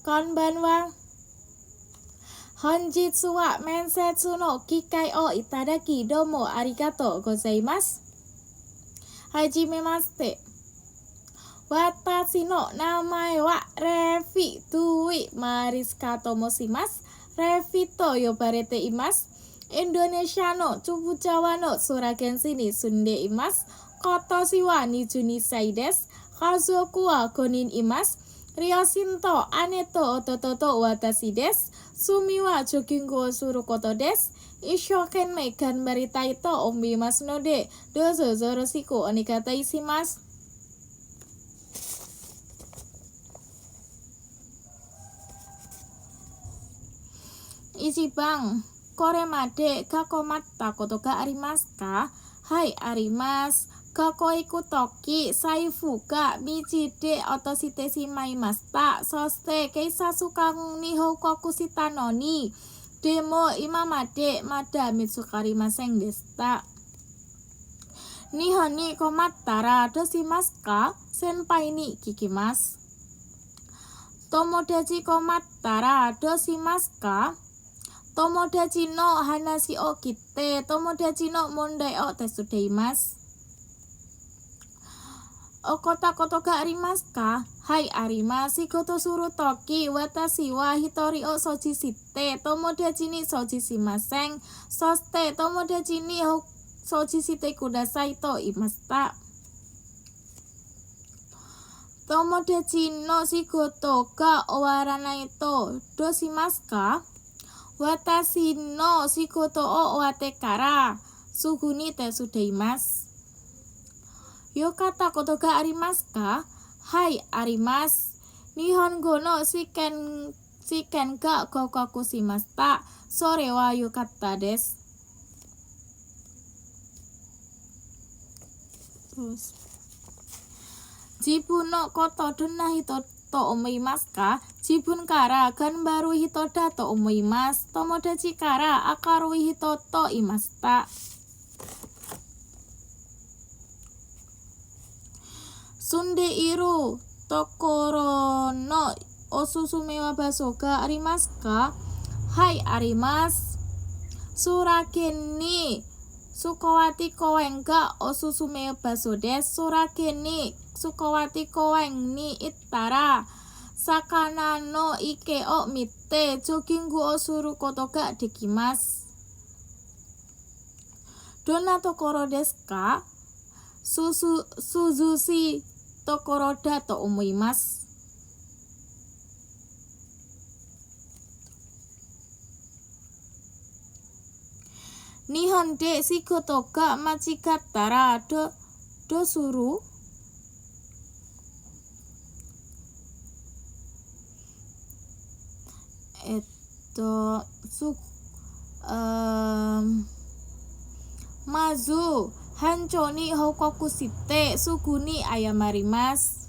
Konbanwa. Honjitsu wa mensetsu no kikai o itadaki domo arigato gozaimasu. Hajimemashite. Watashi no namae wa Revi Dwi Mariska tomoshimasu. Revi to yobarete imasu. Indonesia no Chubu Jawa no Suragenshi ni sunde imasu. Kotoshi wa nijunisai desu. Kazoku wa gonin imasu. Ryoshin to ane to ototo to watashi desu. Sumi wa jogging wo suru koto desu. Ishokenmei ganbaritai to omimasu no de. Dozo zoroshiku onegatai shimasu. Ichiban koremade gakomatta koto ga arimasu ka? Hai, arimasu. Gakko iku toki saifu ga michi de otoshite shimaimashita. Soste keisasu kang nihou koku shita no ni demo imamade mada mitsukarimasen deshita. Nihon ni komattara doshimasu ka? Senpai ni kikimasu. Tomodachi komattara doshimasu ka? Tomodachi no hanashi o kite tomodachi no mondai o tesudaimasu. Okota koto ga arimasu ka? Hai, arimasu. Shigoto suru toki watashi wa hitori o soji shite tomodachi ni soji shimasen. Soste tomodachi ni soji shite kudasai to imashita. Tomodachi no shigoto ga owaranai to doshimasu ka? Watashi no shigoto o owate kara sugu ni tesudaimasu. Yokata koto ga arimasu ka? Hai, arimasu. Nihongo no shiken ga gokaku shimashita. Sore wa yokatta desu. Jibun no koto donna hito to omoimasu ka? Jibun kara ganbaru hito da to omoimasu. Tomodachi kara akaru hito to imashita. Sunde iru tokoro no osusume wa baso ga arimasu ka? Hai, arimasu. Suragen ni sukowati koen ga osusume baso desu. Suragen ni sukowati koen ni ittara sakana no ike o mitte jogging o suru koto ga dekimasu. Donna tokoro desu ka? Suzushi tokoro da to omoimasu. Nihon de shigoto ga machigattara dosuru mazu hancho ni hokoku shite sugu ni ayamarimasu.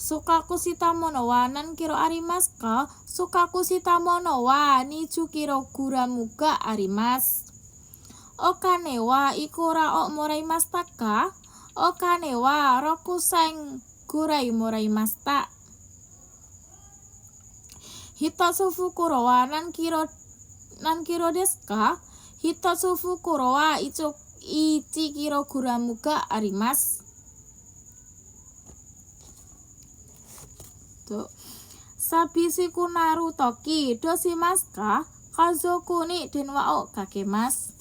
Sukaku shita mono wa nan kiro arimasu ka? Sukaku shita mono wa 20 kilogramu ga arimasu. Okane wa ikura o moraimashita ka? Okane wa 6,000 gurai moraimashita. Hitotsu fukuro wa nan kiro desu ka? Hitotsu fukuro wa 1 kilogramu ga arimasu. Sabishiku naru toki doshimasu ka? Kazoku ni denwa o kakemasu.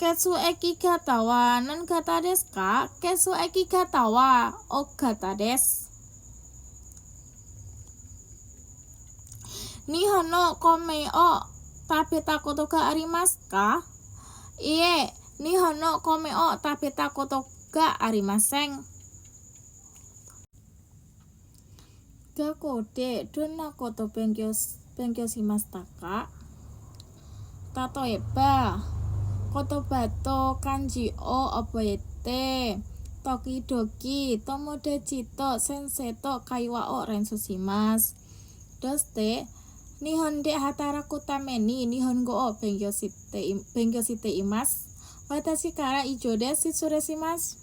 Ketsu eki gata wa nan gata desu ka? Ketsu eki gata wa o gata desu. Nihon no kome o tabeta koto ga arimasu ka? Iie, nihon no kome o tabeta koto ga arimasen. Gakko de donna koto benkyou shimashita ka? Tatoeba kotoba to kanji o oboete tokidoki tomodachi to sensei to kaiwa o rensu shimasu. Doste Nihon de hataraku tame ni nihongo o benkyou shite imasu. Watashi kara ijo desu. Shitsuresimasu.